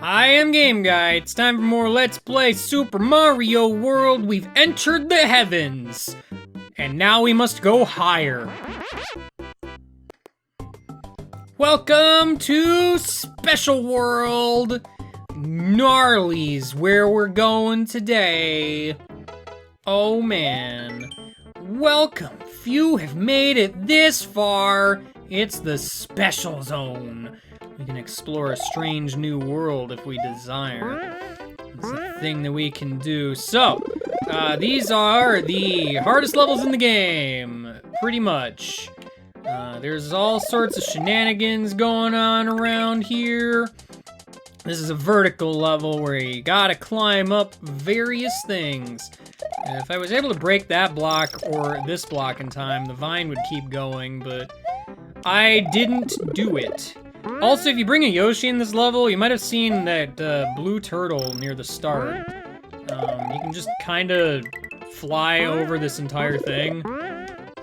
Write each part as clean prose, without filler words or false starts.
I am Game Guy. It's time for more Let's Play Super Mario World. We've entered the heavens. And now we must go higher. Welcome to Special World. Gnarly's where we're going today. Oh man. Welcome. Few have made it this far. It's the Special Zone. We can explore a strange new world if we desire. It's a thing that we can do. So, these are the hardest levels in the game, pretty much. There's all sorts of shenanigans going on around here. This is a vertical level where you gotta climb up various things. And if I was able to break that block or this block in time, the vine would keep going, but I didn't do it. Also, if you bring a Yoshi in this level, you might have seen that blue turtle near the start. You can just kind of fly over this entire thing,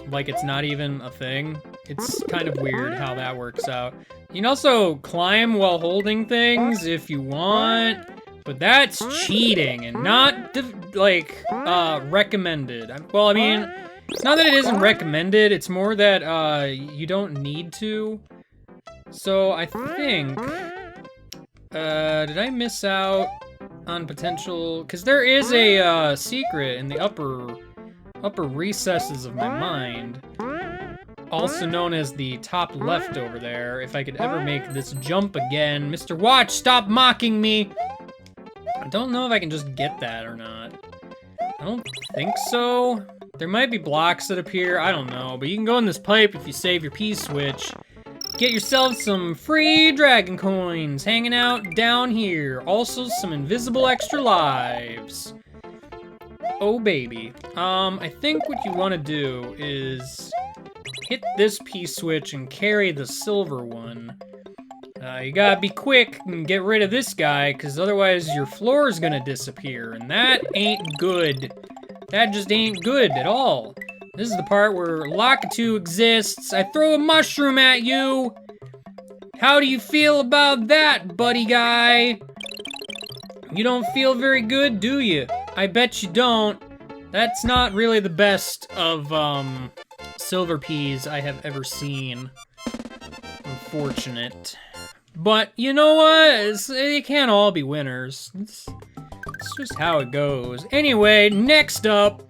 like it's not even a thing. It's kind of weird how that works out. You can also climb while holding things if you want, but that's cheating and not, recommended. Well, I mean, it's not that it isn't recommended, it's more that, you don't need to. So, I think, did I miss out on potential? Because there is a, secret in the upper recesses of my mind, also known as the top left over there. If I could ever make this jump again. Mr. Watch, stop mocking me! I don't know if I can just get that or not. I don't think so. There might be blocks that appear, I don't know. But you can go in this pipe if you save your P-switch. Get yourself some free dragon coins hanging out down here. Also some invisible extra lives. Oh baby. I think what you want to do is hit this P-switch and carry the silver one. You gotta be quick and get rid of this guy, because otherwise your floor is gonna disappear, and that ain't good. That just ain't good at all. This is the part where Lakitu exists. I throw a mushroom at you. How do you feel about that, buddy guy? You don't feel very good, do you? I bet you don't. That's not really the best of, silver peas I have ever seen. Unfortunate. But, you know what? They can't all be winners. It's just how it goes. Anyway, next up,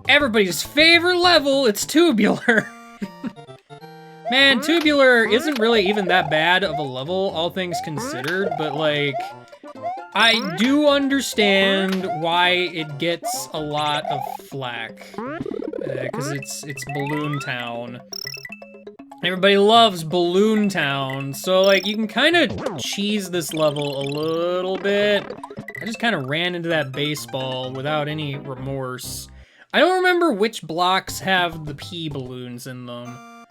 everybody's favorite level, it's Tubular. Man, Tubular isn't really even that bad of a level, all things considered, but like, I do understand why it gets a lot of flack. Because it's Balloon Town. Everybody loves Balloon Town, so like, you can kind of cheese this level a little bit. I just kind of ran into that baseball without any remorse. I don't remember which blocks have the pea balloons in them.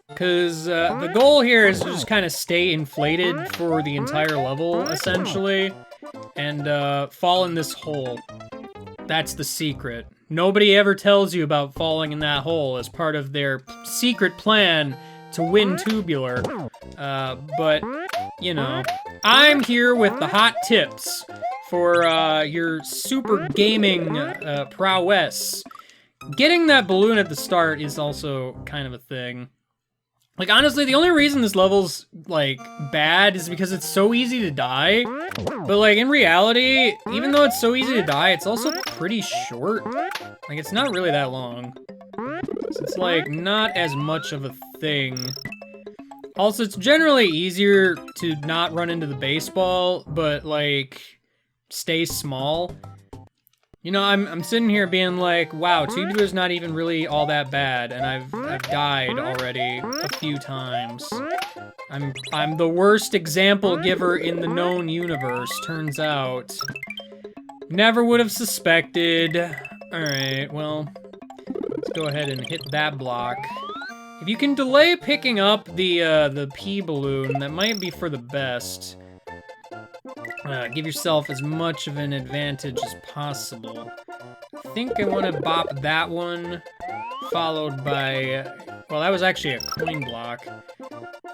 Because the goal here is to just kind of stay inflated for the entire level, essentially. And fall in this hole. That's the secret. Nobody ever tells you about falling in that hole as part of their secret plan to win Tubular. But, you know, I'm here with the hot tips for your super gaming prowess. Getting that balloon at the start is also kind of a thing. Like, honestly, the only reason this level's, like, bad is because it's so easy to die. But, like, in reality, even though it's so easy to die, it's also pretty short. Like, it's not really that long. So it's, like, not as much of a thing. Also, it's generally easier to not run into the baseball, but, like, stay small. You know, I'm sitting here being like, wow, Tubular's not even really all that bad, and I've died already a few times. I'm the worst example giver in the known universe, turns out. Never would have suspected. Alright, well, let's go ahead and hit that block. If you can delay picking up the pea balloon, that might be for the best. Give yourself as much of an advantage as possible. I think I want to bop that one, followed by... Well, that was actually a coin block.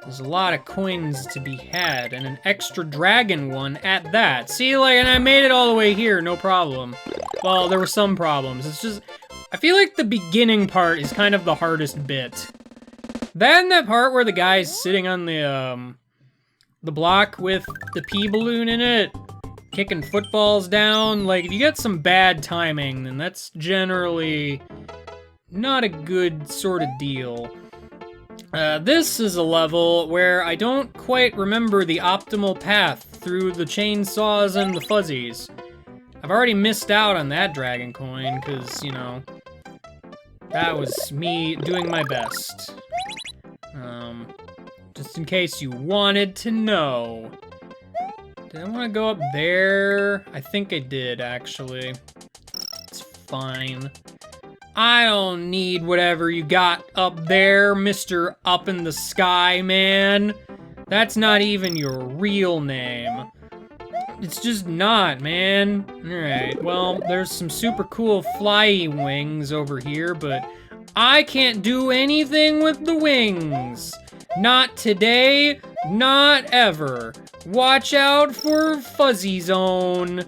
There's a lot of coins to be had, and an extra dragon one at that. See, like, and I made it all the way here, no problem. Well, there were some problems. It's just, I feel like the beginning part is kind of the hardest bit. Then that part where the guy's sitting on the block with the pea balloon in it, kicking footballs down, like, if you get some bad timing, then that's generally not a good sort of deal. This is a level where I don't quite remember the optimal path through the chainsaws and the fuzzies. I've already missed out on that dragon coin, because, you know, that was me doing my best. Just in case you wanted to know. Did I want to go up there? I think I did, actually. It's fine. I don't need whatever you got up there, Mr. Up in the Sky Man. That's not even your real name. It's just not, man. Alright, well, there's some super cool flyy wings over here, but I can't do anything with the wings. Not today, not ever. Watch out for Fuzzy Zone.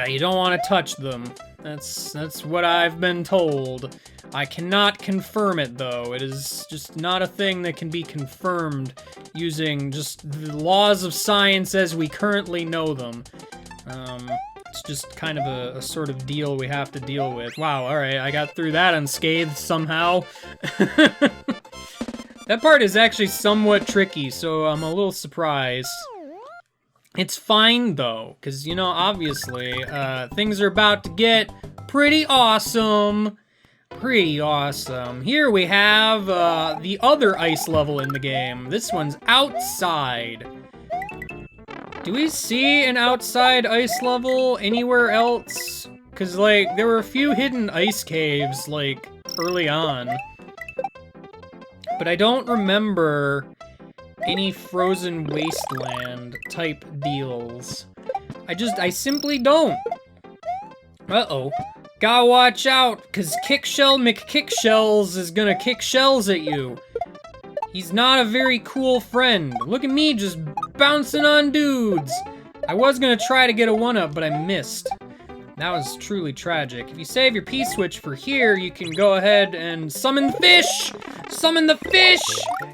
You don't want to touch them. That's what I've been told. I cannot confirm it, though. It is just not a thing that can be confirmed using just the laws of science as we currently know them. It's just kind of a sort of deal we have to deal with. Wow, alright, I got through that unscathed somehow. That part is actually somewhat tricky, so I'm a little surprised. It's fine, though, because, you know, obviously, things are about to get pretty awesome. Pretty awesome. Here we have, the other ice level in the game. This one's outside. Do we see an outside ice level anywhere else? Because, like, there were a few hidden ice caves, like, early on. But I don't remember any frozen wasteland type deals. I simply don't. Uh-oh. Gotta watch out, cause Kickshell McKickshells is gonna kick shells at you. He's not a very cool friend. Look at me just bouncing on dudes. I was gonna try to get a 1-up, but I missed. That was truly tragic. If you save your P-switch for here, you can go ahead and summon the fish! Summon the fish!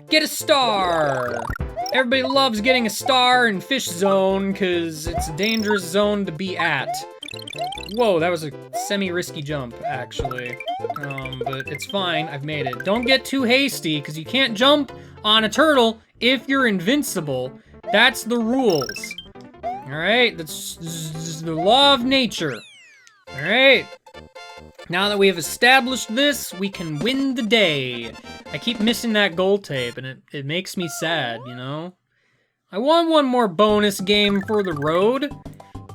Get a star! Everybody loves getting a star in Fish Zone, because it's a dangerous zone to be at. Whoa, that was a semi-risky jump, actually. But it's fine, I've made it. Don't get too hasty, because you can't jump on a turtle if you're invincible. That's the rules. Alright, that's the law of nature. Alright. Now that we have established this, we can win the day. I keep missing that gold tape, and it makes me sad, you know? I want one more bonus game for the road.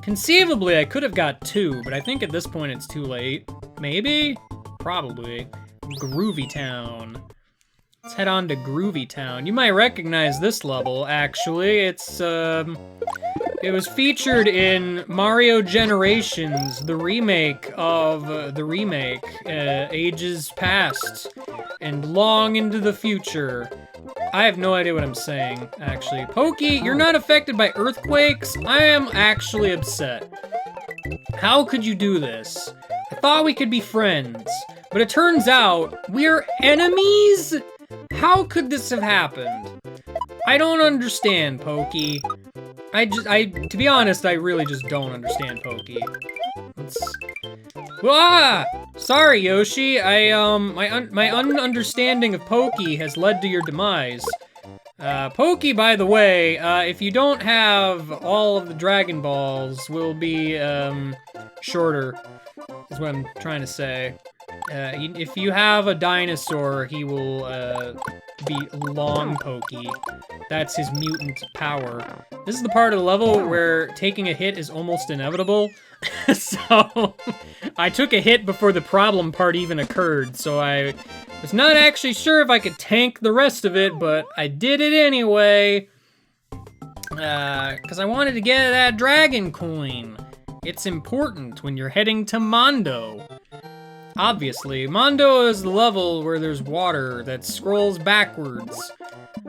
Conceivably, I could have got 2, but I think at this point it's too late. Maybe? Probably. Groovy Town. Let's head on to Groovy Town. You might recognize this level, actually. It was featured in Mario Generations, the remake of the remake, ages past and long into the future. I have no idea what I'm saying, actually. Pokey, you're not affected by earthquakes? I am actually upset. How could you do this? I thought we could be friends, but it turns out we're enemies? How could this have happened? I don't understand, Pokey. To be honest, I really just don't understand Pokey. Sorry, Yoshi. My ununderstanding of Pokey has led to your demise. Pokey, by the way, if you don't have all of the Dragon Balls, will be, shorter, is what I'm trying to say. If you have a dinosaur, he will, be long Pokey. That's his mutant power. This is the part of the level where taking a hit is almost inevitable. So, I took a hit before the problem part even occurred, so I was not actually sure if I could tank the rest of it, but I did it anyway. Because I wanted to get that dragon coin. It's important when you're heading to Mondo. Obviously, Mondo is the level where there's water that scrolls backwards.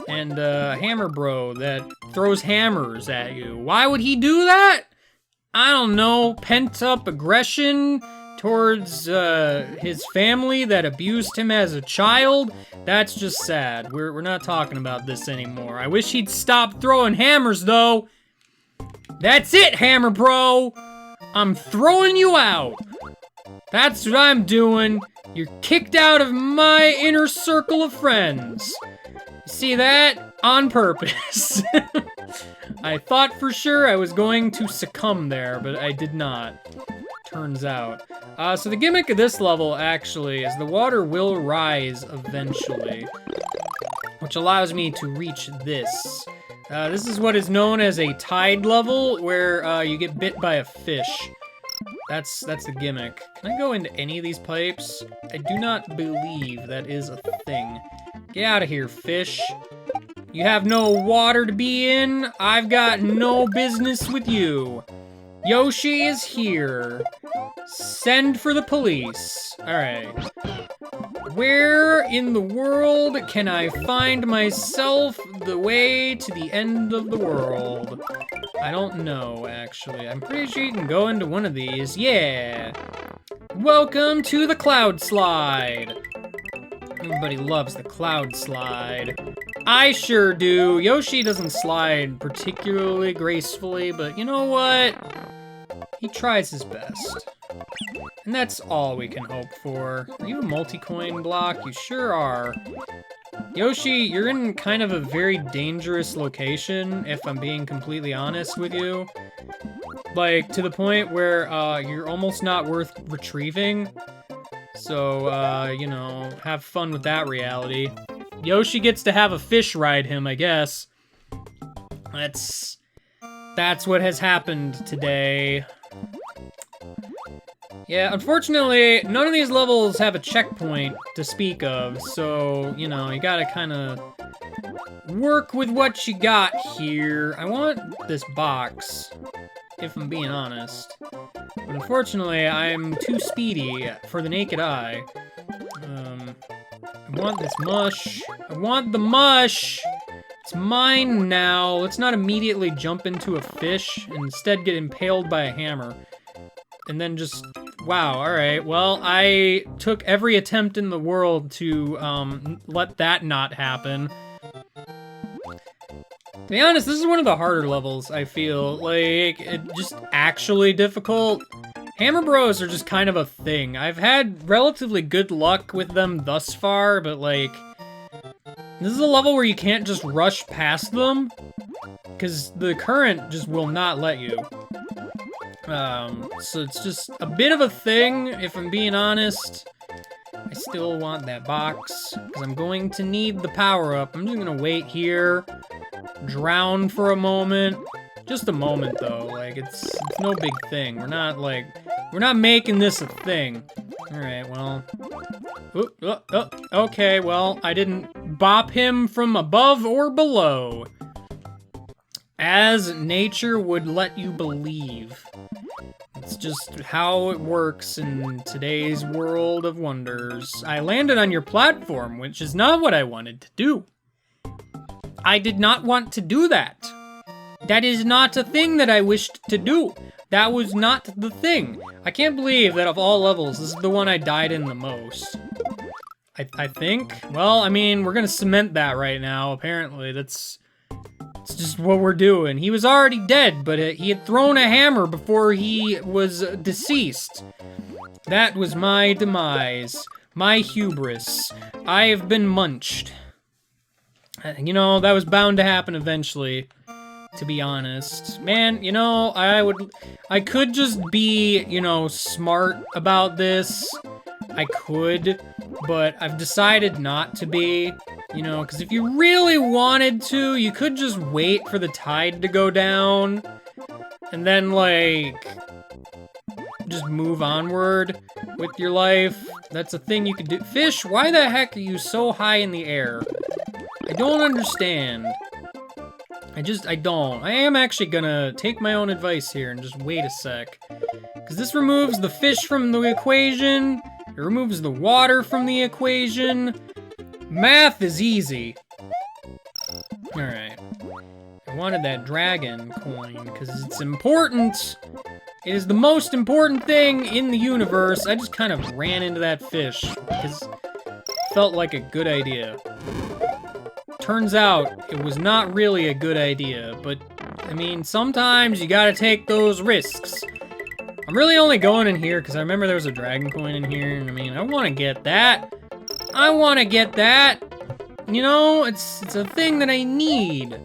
and Hammer Bro that throws hammers at you. Why would he do that? I don't know, pent-up aggression towards his family that abused him as a child? That's just sad. We're not talking about this anymore. I wish he'd stop throwing hammers, though. That's it, Hammer Bro! I'm throwing you out! That's what I'm doing. You're kicked out of my inner circle of friends. See that? On purpose. I thought for sure I was going to succumb there, but I did not. Turns out. So the gimmick of this level, actually, is the water will rise eventually, which allows me to reach this. This is what is known as a tide level, where you get bit by a fish. That's the gimmick. Can I go into any of these pipes? I do not believe that is a thing. Get out of here, fish. You have no water to be in. I've got no business with you. Yoshi is here. Send for the police. Alright. Where in the world can I find myself the way to the end of the world? I don't know, actually. I'm pretty sure you can go into one of these. Yeah. Welcome to the cloud slide. Everybody loves the cloud slide. I sure do. Yoshi doesn't slide particularly gracefully, but you know what? He tries his best. And that's all we can hope for. Are you a multi-coin block? You sure are. Yoshi, you're in kind of a very dangerous location, if I'm being completely honest with you. Like, to the point where you're almost not worth retrieving. So, you know, have fun with that reality. Yoshi gets to have a fish ride him, I guess. That's what has happened today. Yeah, unfortunately, none of these levels have a checkpoint to speak of, so, you know, you gotta kinda work with what you got here. I want this box, if I'm being honest. But unfortunately, I'm too speedy for the naked eye. I want this mush. I want the mush! It's mine now. Let's not immediately jump into a fish and instead get impaled by a hammer. And then just, wow, alright. Well, I took every attempt in the world to let that not happen. To be honest, this is one of the harder levels, I feel. Like, it's just actually difficult. Hammer Bros are just kind of a thing. I've had relatively good luck with them thus far, but like, this is a level where you can't just rush past them, because the current just will not let you. So it's just a bit of a thing, if I'm being honest. I still want that box, because I'm going to need the power-up. I'm just gonna wait here, drown for a moment. Just a moment, though. Like, it's no big thing. We're not making this a thing. Alright, well. Okay, well, I didn't bop him from above or below. As nature would let you believe. It's just how it works in today's world of wonders. I landed on your platform, which is not what I wanted to do. I did not want to do that. That is not a thing that I wished to do. That was not the thing. I can't believe that of all levels, this is the one I died in the most. I think? Well, I mean, we're gonna cement that right now, apparently. It's just what we're doing. He was already dead, but he had thrown a hammer before he was deceased. That was my demise. My hubris. I have been munched. You know, that was bound to happen eventually, to be honest. Man, you know, I could just be, you know, smart about this. I could, but I've decided not to be. You know, because if you really wanted to, you could just wait for the tide to go down, and then, like, just move onward with your life. That's a thing you could do. Fish, why the heck are you so high in the air? I don't understand. I don't. I am actually gonna take my own advice here and just wait a sec. Because this removes the fish from the equation, it removes the water from the equation. Math is easy. wanted that dragon coin, because it's important. It is the most important thing in the universe. I just kind of ran into that fish, because it felt like a good idea. Turns out, it was not really a good idea, but, I mean, sometimes you gotta take those risks. I'm really only going in here because I remember there was a dragon coin in here, and I mean, I want to get that. I want to get that. You know, it's a thing that I need.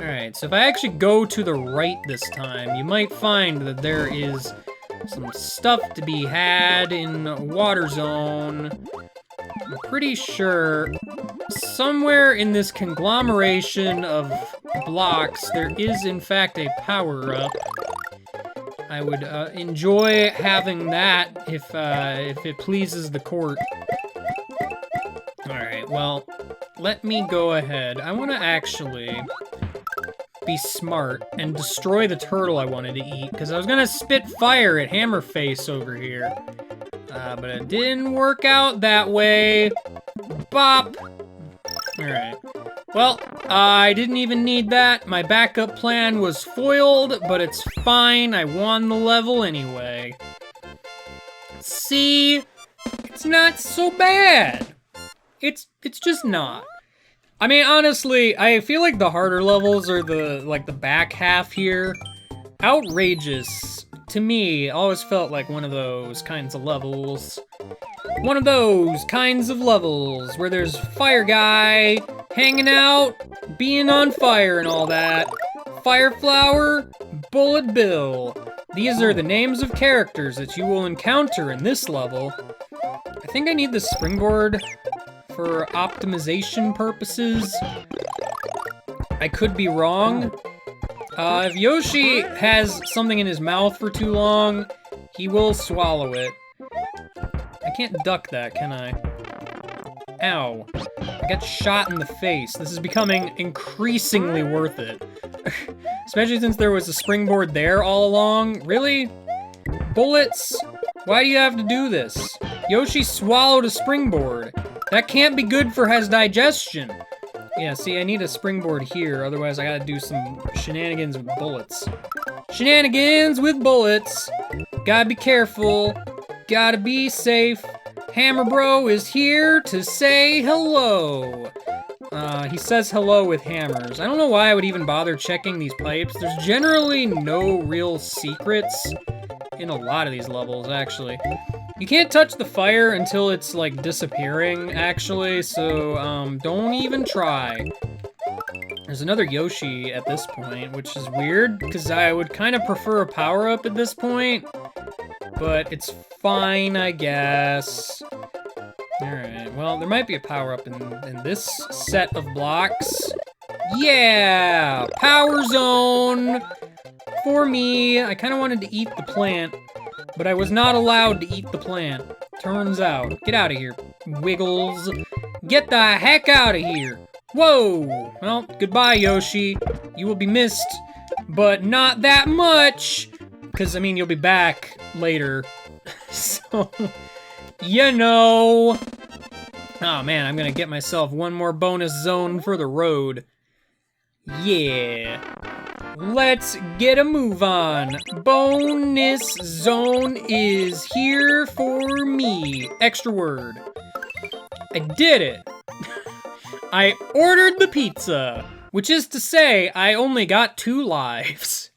Alright, so if I actually go to the right this time, you might find that there is some stuff to be had in Water Zone. I'm pretty sure somewhere in this conglomeration of blocks, there is in fact a power-up. I would enjoy having that if it pleases the court. Alright, well, let me go ahead. I want to actually be smart and destroy the turtle I wanted to eat, because I was going to spit fire at Hammerface over here. But it didn't work out that way. Bop! Alright. Well, I didn't even need that. My backup plan was foiled, but it's fine. I won the level anyway. See? It's not so bad. It's just not. I mean, honestly, I feel like the harder levels are the back half here. Outrageous, to me, always felt like one of those kinds of levels. One of those kinds of levels where there's Fire Guy hanging out, being on fire and all that. Fireflower, Bullet Bill. These are the names of characters that you will encounter in this level. I think I need the springboard for optimization purposes. I could be wrong. If Yoshi has something in his mouth for too long, he will swallow it. I can't duck that, can I? Ow. I got shot in the face. This is becoming increasingly worth it. Especially since there was a springboard there all along. Really? Bullets? Why do you have to do this? Yoshi swallowed a springboard. That can't be good for his digestion. Yeah, see, I need a springboard here, otherwise I gotta do some shenanigans with bullets. Shenanigans with bullets! Gotta be careful. Gotta be safe. Hammer Bro is here to say hello. He says hello with hammers. I don't know why I would even bother checking these pipes. There's generally no real secrets in a lot of these levels, actually. You can't touch the fire until it's, like, disappearing, actually, so, don't even try. There's another Yoshi at this point, which is weird, because I would kind of prefer a power-up at this point, but it's fine, I guess. Alright, well, there might be a power-up in this set of blocks. Yeah! Power Zone! For me, I kind of wanted to eat the plant, but I was not allowed to eat the plant. Turns out. Get out of here, Wiggles. Get the heck out of here! Whoa! Well, goodbye, Yoshi. You will be missed, but not that much! Because, I mean, you'll be back later. So, you know. Oh man, I'm gonna get myself one more bonus zone for the road. Yeah. Let's get a move on. Bonus zone is here for me. Extra word. I did it. I ordered the pizza, which is to say I only got 2 lives.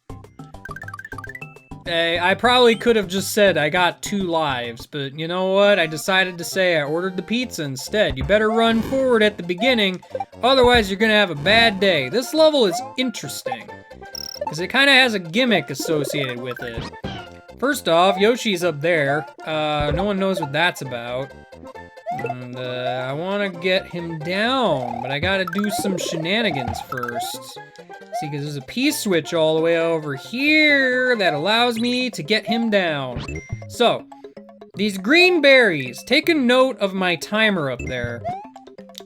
I probably could have just said I got 2 lives, but you know what? I decided to say I ordered the pizza instead. You better run forward at the beginning, otherwise you're gonna have a bad day. This level is interesting, because it kind of has a gimmick associated with it. First off, Yoshi's up there. No one knows what that's about. And I want to get him down, but I gotta do some shenanigans first. See, because there's a P-switch all the way over here that allows me to get him down. So, these green berries, take a note of my timer up there.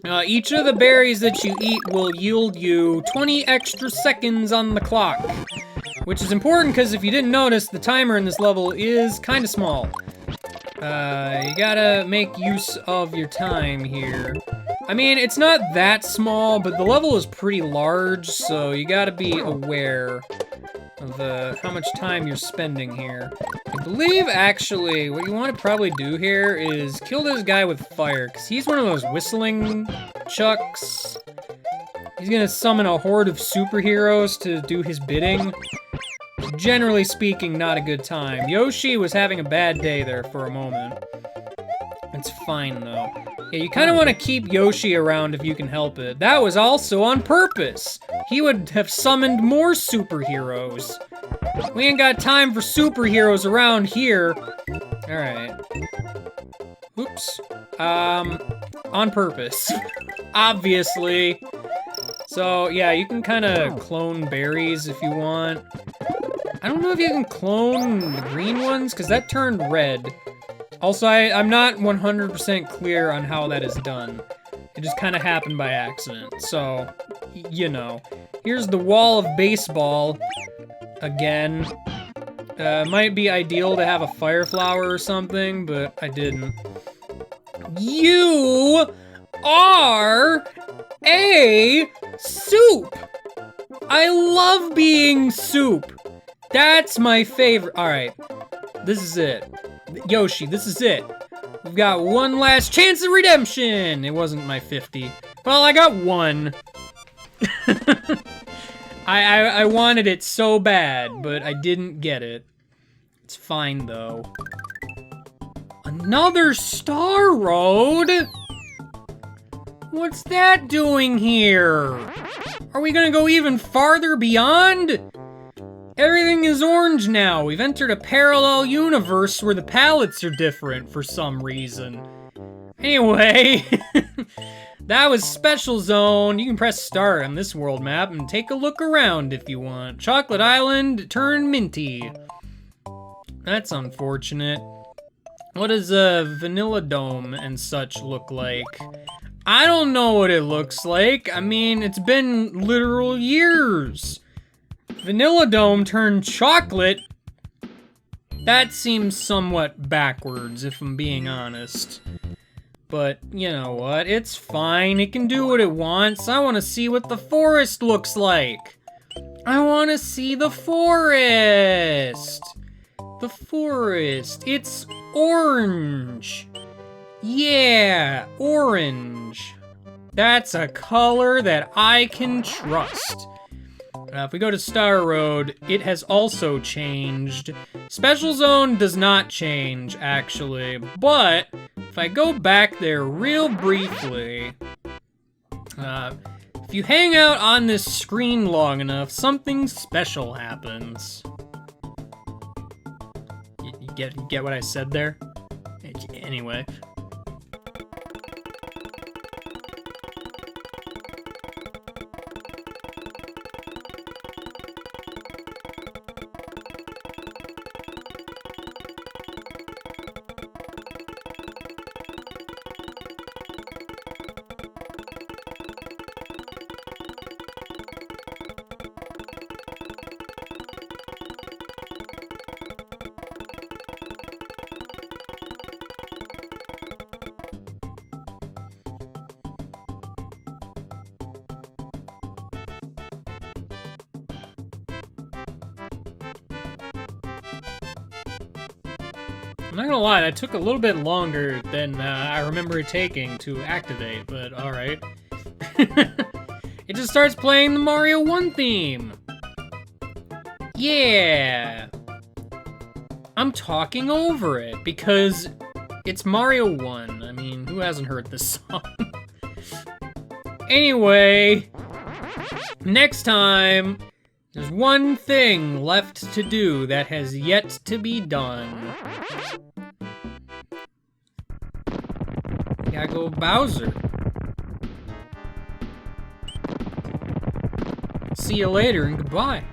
Each of the berries that you eat will yield you 20 extra seconds on the clock. Which is important because if you didn't notice, the timer in this level is kind of small. You gotta make use of your time here. I mean, it's not that small, but the level is pretty large, so you gotta be aware of how much time you're spending here. I believe, actually, what you want to probably do here is kill this guy with fire, because he's one of those whistling chucks. He's gonna summon a horde of superheroes to do his bidding. Generally speaking, not a good time. Yoshi was having a bad day there for a moment. It's fine, though. Yeah, you kind of want to keep Yoshi around if you can help it. That was also on purpose. He would have summoned more superheroes. We ain't got time for superheroes around here. Alright. Oops. On purpose. Obviously. So, yeah, you can kind of clone berries if you want. I don't know if you can clone the green ones, because that turned red. Also, I'm not 100% clear on how that is done. It just kind of happened by accident, so, you know. Here's the wall of baseball, again. Might be ideal to have a fire flower or something, but I didn't. You are a soup! I love being soup! That's my favorite. Alright, this is it. Yoshi, this is it. We've got one last chance of redemption! It wasn't my 50. Well, I got one. I wanted it so bad, but I didn't get it. It's fine, though. Another Star Road? What's that doing here? Are we gonna go even farther beyond? Everything is orange now. We've entered a parallel universe where the palettes are different for some reason. Anyway, that was Special Zone. You can press start on this world map and take a look around if you want. Chocolate Island turned minty. That's unfortunate. What does Vanilla Dome and such look like? I don't know what it looks like. I mean, it's been literal years. Vanilla Dome turned chocolate? That seems somewhat backwards, if I'm being honest. But, you know what, it's fine, it can do what it wants. I want to see what the forest looks like. I want to see the forest. The forest, it's orange. Yeah, orange. That's a color that I can trust. If we go to Star Road, it has also changed. Special Zone does not change, actually, but if I go back there real briefly, if you hang out on this screen long enough, something special happens. You get what I said there? Anyway. I'm not gonna lie, that took a little bit longer than I remember it taking to activate, but alright. It just starts playing the Mario 1 theme! Yeah! I'm talking over it, because it's Mario 1. I mean, who hasn't heard this song? Anyway, next time, there's one thing left to do that has yet to be done. Gotta go Bowser. See you later and goodbye.